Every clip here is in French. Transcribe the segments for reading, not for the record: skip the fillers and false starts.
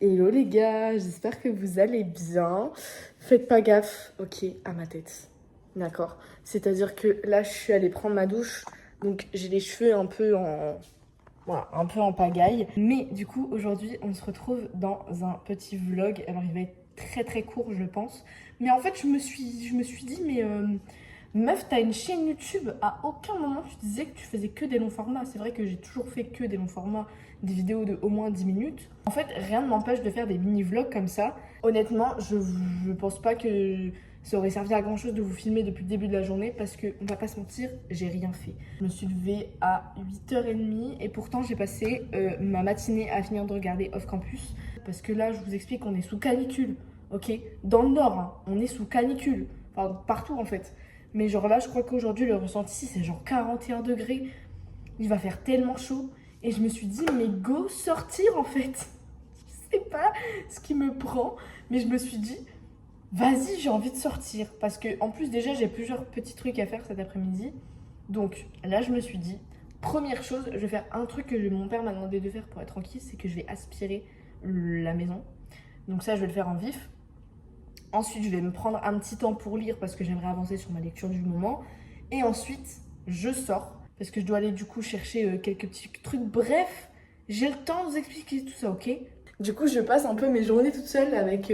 Hello les gars, j'espère que vous allez bien. Faites pas gaffe, ok, à ma tête. D'accord. C'est-à-dire que là, je suis allée prendre ma douche, donc j'ai les cheveux un peu en... Voilà, un peu en pagaille. Mais du coup, aujourd'hui, on se retrouve dans un petit vlog. Alors, il va être très très court, je pense. Mais en fait, je me suis dit, mais meuf, t'as une chaîne YouTube. À aucun moment, tu disais que tu faisais que des longs formats. C'est vrai que j'ai toujours fait que des longs formats, des vidéos de au moins 10 minutes. En fait, rien ne m'empêche de faire des mini-vlogs comme ça. Honnêtement, je pense pas que ça aurait servi à grand chose de vous filmer depuis le début de la journée parce que, on va pas se mentir, j'ai rien fait. Je me suis levée à 8h30 et pourtant j'ai passé ma matinée à finir de regarder Off Campus parce que là, je vous explique, on est sous canicule, ok? Dans le nord, hein, on est sous canicule, enfin partout en fait. Mais genre là, je crois qu'aujourd'hui, le ressenti, c'est genre 41 degrés. Il va faire tellement chaud. Et je me suis dit, mais go sortir en fait. Je sais pas ce qui me prend, mais je me suis dit, vas-y, j'ai envie de sortir. Parce que en plus, déjà, j'ai plusieurs petits trucs à faire cet après-midi. Donc là, je me suis dit, première chose, je vais faire un truc que mon père m'a demandé de faire pour être tranquille, c'est que je vais aspirer la maison. Donc ça, je vais le faire en vif. Ensuite, je vais me prendre un petit temps pour lire parce que j'aimerais avancer sur ma lecture du moment. Et ensuite, je sors parce que je dois aller du coup chercher quelques petits trucs. Bref, j'ai le temps de vous expliquer tout ça, ok? Du coup, je passe un peu mes journées toute seule avec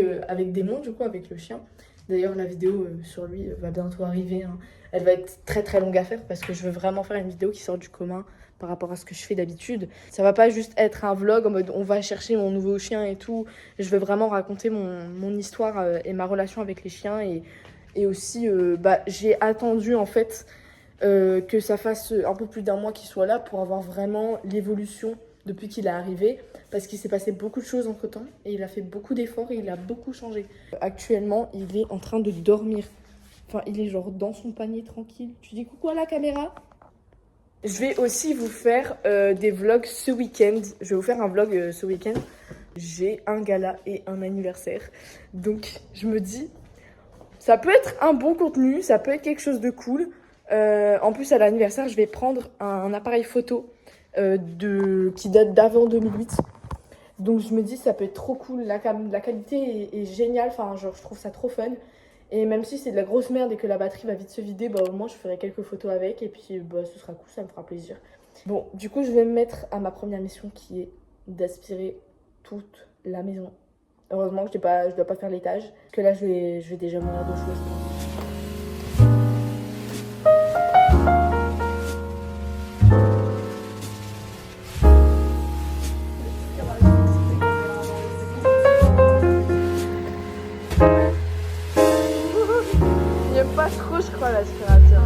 Démon, du coup, avec le chien. D'ailleurs, la vidéo sur lui va bientôt arriver, hein. Elle va être très très longue à faire parce que je veux vraiment faire une vidéo qui sort du commun par rapport à ce que je fais d'habitude. Ça va pas juste être un vlog en mode on va chercher mon nouveau chien et tout. Je veux vraiment raconter mon histoire et ma relation avec les chiens. Et aussi, j'ai attendu en fait que ça fasse un peu plus d'un mois qu'il soit là pour avoir vraiment l'évolution depuis qu'il est arrivé. Parce qu'il s'est passé beaucoup de choses entre temps et il a fait beaucoup d'efforts et il a beaucoup changé. Actuellement, il est en train de dormir. Enfin, il est genre dans son panier tranquille. Tu dis coucou à la caméra? Je vais aussi vous faire des vlogs ce week-end. Je vais vous faire un vlog ce week-end. J'ai un gala et un anniversaire. Donc, je me dis, ça peut être un bon contenu, ça peut être quelque chose de cool. En plus, à l'anniversaire, je vais prendre un appareil photo qui date d'avant 2008. Donc, je me dis, ça peut être trop cool. La qualité est géniale. Enfin, genre, je trouve ça trop fun. Et même si c'est de la grosse merde et que la batterie va vite se vider, au moins je ferai quelques photos avec et puis ce sera cool, ça me fera plaisir. Bon, du coup, je vais me mettre à ma première mission qui est d'aspirer toute la maison. Heureusement que je dois pas faire l'étage, parce que là, je vais déjà mourir de choses. Pas trop, je crois, l'aspirateur.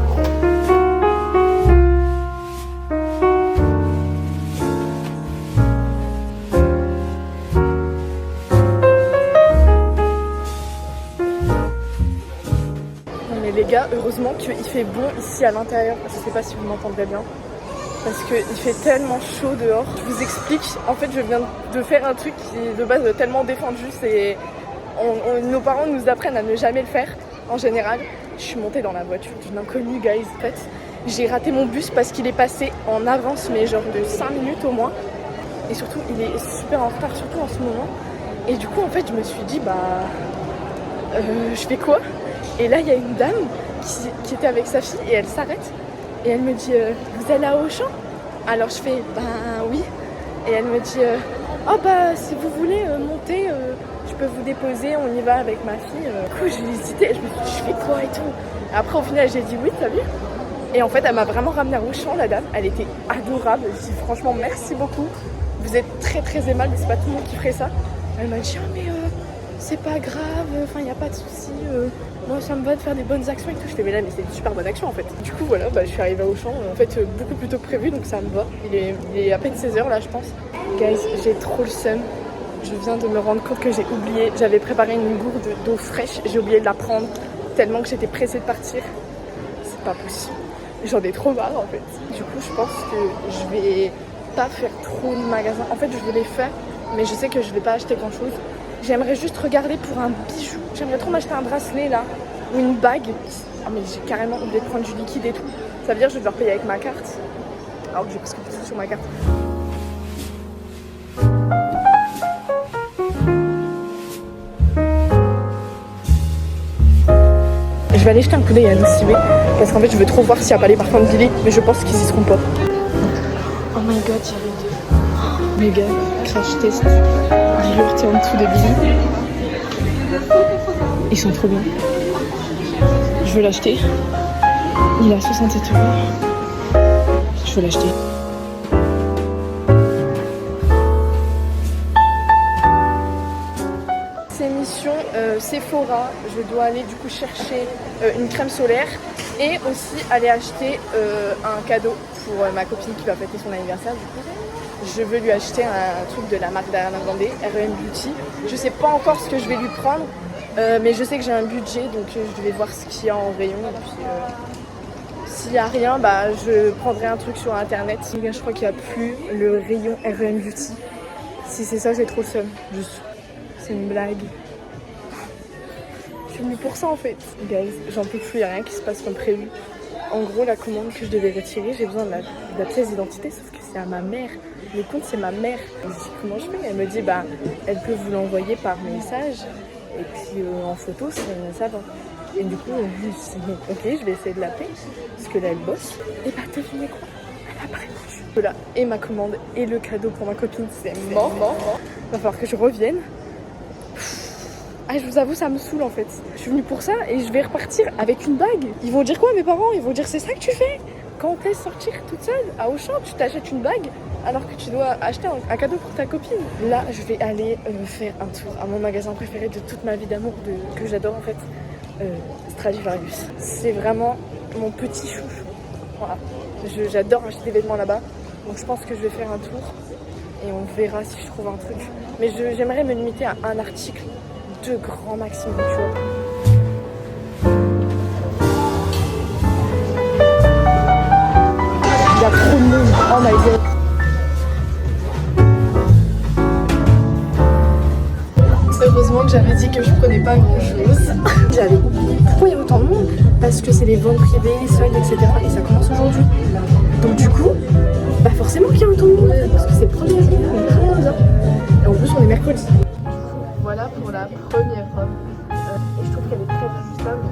Mais les gars, heureusement qu'il fait bon ici à l'intérieur. Je sais pas si vous m'entendrez bien. Parce qu'il fait tellement chaud dehors. Je vous explique, en fait, je viens de faire un truc qui est de base tellement défendu. Nos parents nous apprennent à ne jamais le faire, en général. Je suis montée dans la voiture d'une inconnue, guys. En fait, j'ai raté mon bus parce qu'il est passé en avance, mais genre de 5 minutes au moins. Et surtout, il est super en retard, surtout en ce moment. Et du coup, en fait, je me suis dit, je fais quoi? Et là, il y a une dame qui était avec sa fille et elle s'arrête. Et elle me dit, vous allez à Auchan? Alors je fais, oui. Et elle me dit, si vous voulez monter, je peux vous déposer, on y va avec ma fille. Du coup, j'ai hésité, je me suis dit, je fais quoi et tout. Après, au final, j'ai dit oui, t'as vu? Et en fait, elle m'a vraiment ramenée à Auchan, la dame. Elle était adorable. Je dis franchement, merci beaucoup. Vous êtes très très aimable, mais c'est pas tout le monde qui ferait ça. Elle m'a dit, c'est pas grave, enfin, il n'y a pas de souci. Moi, ça me va de faire des bonnes actions et tout. Je fais, mais c'est une super bonne action en fait. Du coup, voilà, je suis arrivée à Auchan, en fait, beaucoup plus tôt que prévu, donc ça me va. Il est à peine 16h là, je pense. Guys, j'ai trop le seum. Je viens de me rendre compte que j'ai oublié. J'avais préparé une gourde d'eau fraîche, j'ai oublié de la prendre tellement que j'étais pressée de partir. C'est pas possible. J'en ai trop marre en fait. Du coup, je pense que je vais pas faire trop de magasins. En fait, je voulais faire, mais je sais que je vais pas acheter grand chose. J'aimerais juste regarder pour un bijou. J'aimerais trop m'acheter un bracelet là, ou une bague. Ah mais j'ai carrément oublié de prendre du liquide et tout. Ça veut dire que je vais devoir payer avec ma carte. Alors que j'ai presque tout sur ma carte. Je vais aller jeter un coup d'œil à Nocibé parce qu'en fait je veux trop voir s'il n'y a pas les parfums de Lily, mais je pense qu'ils y seront pas. Oh my god, il y avait deux. Méga crash test. Dis-leur, t'es en dessous de Lily. Ils sont trop bien. Je veux l'acheter. Il est à 67 €. Je veux l'acheter. C'est mission Sephora. Je dois aller du coup chercher une crème solaire et aussi aller acheter un cadeau pour ma copine qui va fêter son anniversaire. Du coup, je veux lui acheter un truc de la marque d'Ariana Grande, R.E.M. Beauty. Je sais pas encore ce que je vais lui prendre, mais je sais que j'ai un budget, donc je vais voir ce qu'il y a en rayon. Et puis, s'il n'y a rien, bah, je prendrai un truc sur internet. Je crois qu'il n'y a plus le rayon R.E.M. Beauty. Si c'est ça, j'ai trop le seum. Juste. C'est une blague. Je suis venue pour ça en fait. Guys, j'en peux plus, il n'y a rien qui se passe comme prévu. En gros, la commande que je devais retirer, j'ai besoin de la pièce d'identité, sauf que c'est à ma mère. Le compte, c'est ma mère. Je me dis, comment je fais? Elle me dit, bah, elle peut vous l'envoyer par message. Et puis en photo, ça va. Et du coup, je me suis dit, ok, je vais essayer de l'appeler. Parce que là, elle bosse. Et bah, devinez quoi? Elle a pas répondu. Voilà, et ma commande et le cadeau pour ma copine, c'est mort. Il va falloir que je revienne. Ah, je vous avoue, ça me saoule en fait. Je suis venue pour ça et je vais repartir avec une bague. Ils vont dire quoi, mes parents? Ils vont dire, c'est ça que tu fais? Quand t'es sortir toute seule à Auchan, tu t'achètes une bague alors que tu dois acheter un cadeau pour ta copine. Là, je vais aller faire un tour à mon magasin préféré de toute ma vie d'amour, que j'adore en fait, Stradivarius. C'est vraiment mon petit chouchou. Voilà. J'adore acheter des vêtements là-bas. Donc je pense que je vais faire un tour et on verra si je trouve un truc. Mais j'aimerais me limiter à un article de grand maximum, tu vois. Il y a trop de monde. Oh my god. Heureusement que j'avais dit que je prenais pas grand chose. J'avais oublié. Pourquoi il y a autant de monde? Parce que c'est les ventes privées, les soldes, etc. Et ça commence aujourd'hui. Donc du coup, bah forcément qu'il y a autant de monde. Parce que c'est le premier jour, on est rien besoin. Et en plus on est mercredi. Voilà pour la première robe. Et je trouve qu'elle est très ajustable.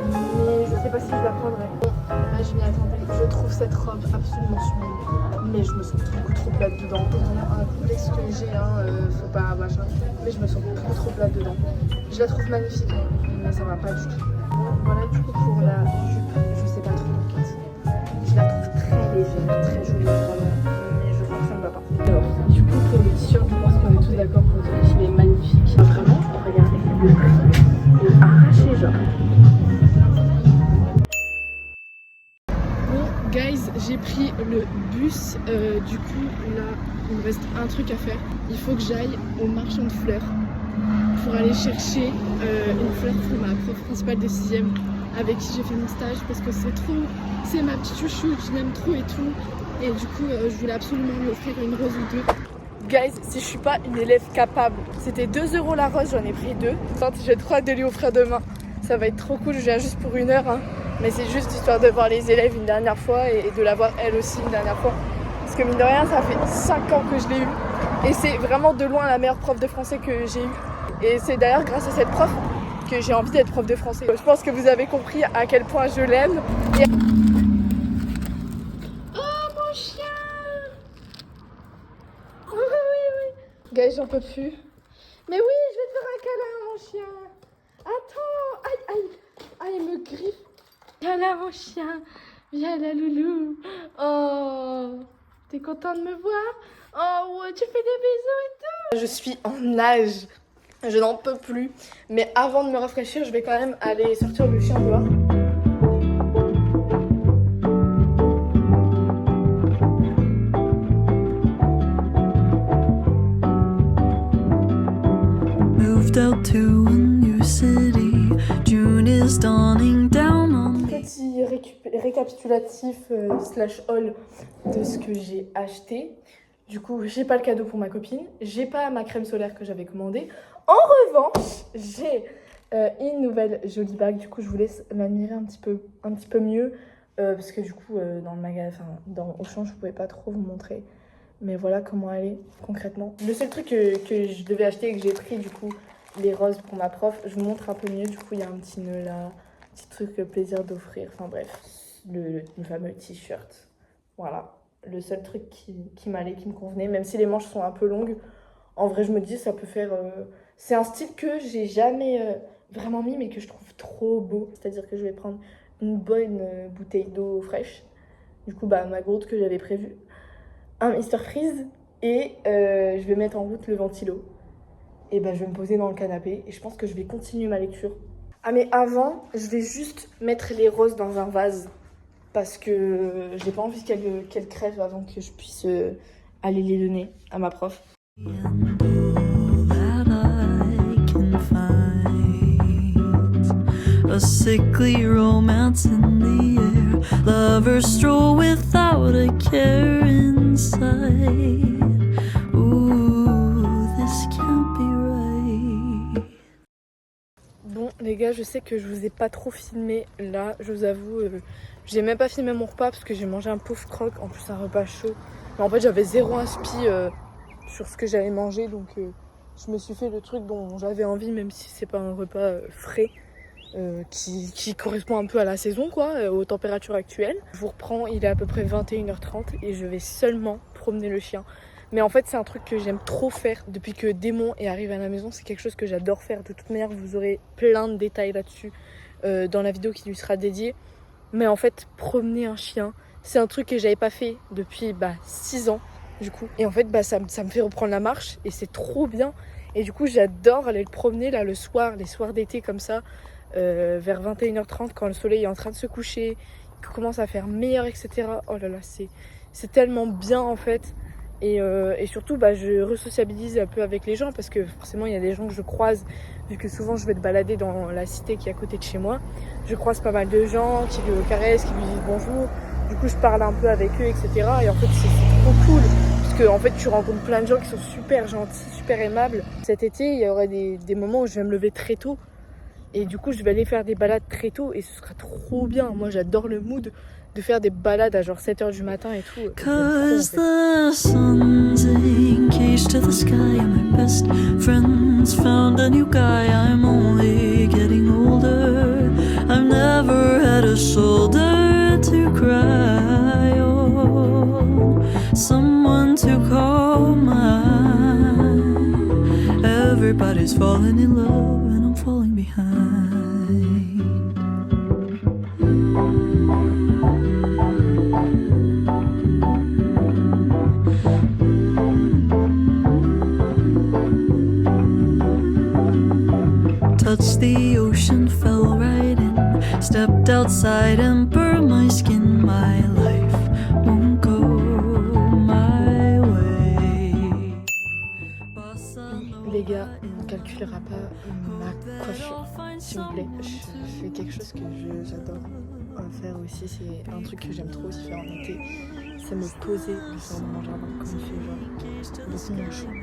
Mais je sais pas si je la prendrai. Bon, là je m'y attendais. Je trouve cette robe absolument sublime. Mais je me sens beaucoup trop plate dedans. C'est vraiment un complexe que j'ai, faut pas machin. Mais je me sens beaucoup trop plate dedans. Je la trouve magnifique, mais ça va pas du tout. Voilà du coup pour la jupe. Je sais pas trop en fait. Je la trouve très légère, très jolie vraiment. Mais je crois que ça ne va pas. Alors, du coup pour le t-shirt, je pense qu'on est tous d'accord pour dire qu'il est magnifique. Vraiment, regardez, le prix est arraché genre. Bon guys, j'ai pris le bus. Du coup là, il me reste un truc à faire. Il faut que j'aille au marchand de fleurs pour aller chercher une fleur pour ma prof principale de 6ème avec qui j'ai fait mon stage parce que c'est ma petite chouchou, je l'aime trop et tout. Et du coup, je voulais absolument lui offrir une rose ou deux. Guys, si je suis pas une élève capable, c'était 2 € la rose, j'en ai pris 2. J'ai trop hâte de lui offrir demain. Ça va être trop cool, je viens juste pour 1 heure. Mais c'est juste histoire de voir les élèves une dernière fois et de la voir elle aussi une dernière fois. Parce que mine de rien, ça fait 5 ans que je l'ai eue. Et c'est vraiment de loin la meilleure prof de français que j'ai eue. Et c'est d'ailleurs grâce à cette prof que j'ai envie d'être prof de français. Je pense que vous avez compris à quel point je l'aime. Et... Oh mon chien! Oui, oui, oui. Guys, j'en peux plus. Mais oui, je vais te faire un câlin, mon chien. Attends. Aïe, aïe. Aïe, il me griffe. Viens là, mon chien. Viens là, loulou. Oh, t'es content de me voir? Oh, ouais, tu fais des bisous et tout. Je suis en nage. Je n'en peux plus. Mais avant de me rafraîchir, je vais quand même aller sortir le chien dehors. Petit récapitulatif slash haul de ce que j'ai acheté. Du coup, j'ai pas le cadeau pour ma copine, j'ai pas ma crème solaire que j'avais commandée. En revanche, j'ai une nouvelle jolie bague. Du coup, je vous laisse l'admirer un petit peu mieux parce que du coup, dans le magasin, dans Auchan, je pouvais pas trop vous montrer. Mais voilà comment elle est concrètement. Le seul truc que je devais acheter et que j'ai pris, du coup, les roses pour ma prof, je vous montre un peu mieux. Du coup, il y a un petit nœud là, Petit truc plaisir d'offrir. Enfin bref, le fameux t-shirt. Voilà, le seul truc qui m'allait, qui me convenait, même si les manches sont un peu longues. En vrai, je me dis, ça peut faire... C'est un style que j'ai jamais vraiment mis, mais que je trouve trop beau. C'est-à-dire que je vais prendre une bonne bouteille d'eau fraîche. Du coup, bah, ma gourde que j'avais prévue. Un Mr Freeze. Et je vais mettre en route le ventilo. Et bah, je vais me poser dans le canapé. Et je pense que je vais continuer ma lecture. Ah, mais avant, je vais juste mettre les roses dans un vase. Parce que j'ai pas envie qu'elles crèvent avant que je puisse aller les donner à ma prof. A sickly romance in the air. Lovers stroll without a care inside. Ooh, this can't be right. Bon, les gars, je sais que je vous ai pas trop filmé là, je vous avoue. J'ai même pas filmé mon repas parce que j'ai mangé un pauvre croque, en plus un repas chaud. Mais en fait, j'avais zéro inspi sur ce que j'allais manger, donc je me suis fait le truc dont j'avais envie, même si c'est pas un repas frais. Qui correspond un peu à la saison, quoi, aux températures actuelles. Je vous reprends, il est à peu près 21h30 et je vais seulement promener le chien. Mais en fait, c'est un truc que j'aime trop faire depuis que Démon est arrivé à la maison. C'est quelque chose que j'adore faire. De toute manière, vous aurez plein de détails là-dessus dans la vidéo qui lui sera dédiée. Mais en fait, promener un chien, c'est un truc que j'avais pas fait depuis 6 ans, du coup. Et en fait, ça me fait reprendre la marche et c'est trop bien. Et du coup, j'adore aller le promener là le soir, les soirs d'été comme ça. Vers 21h30 quand le soleil est en train de se coucher, il commence à faire meilleur, etc. Oh là là, c'est tellement bien en fait. Et surtout, je resociabilise un peu avec les gens parce que forcément, il y a des gens que je croise, vu que souvent je vais te balader dans la cité qui est à côté de chez moi. Je croise pas mal de gens qui le caressent, qui lui disent bonjour. Du coup, je parle un peu avec eux, etc. Et en fait, c'est trop cool. Parce que en fait, tu rencontres plein de gens qui sont super gentils, super aimables. Cet été, il y aurait des moments où je vais me lever très tôt. Et du coup, je vais aller faire des balades très tôt et ce sera trop bien. Moi, j'adore le mood de faire des balades à genre 7h du matin et tout. Cause the sun's engaged to the sky and my best friends found a new guy. I'm only getting older. I've never had a shoulder to cry on, someone to call mine. Everybody's falling in love and I'm falling behind. Touched the ocean, fell right in. Stepped outside and burned my skin. My life won't go my way. Les gars, on ne calculera pas ma coiffure, s'il vous plaît. Je fais quelque chose que j'adore faire aussi. C'est un truc que j'aime trop aussi faire en été. C'est me poser le soir dans mon jardin, comme il fait genre beaucoup moins chaud.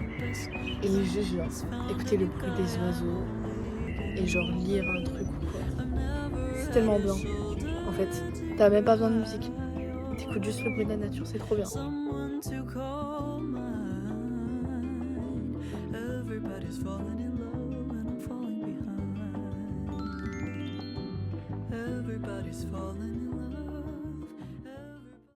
Et juste genre écouter le bruit des oiseaux et genre lire un truc ou quoi. C'est tellement bien. En fait, t'as même pas besoin de musique. T'écoutes juste le bruit de la nature, c'est trop bien. Everybody's falling in love and I'm falling behind. Everybody's falling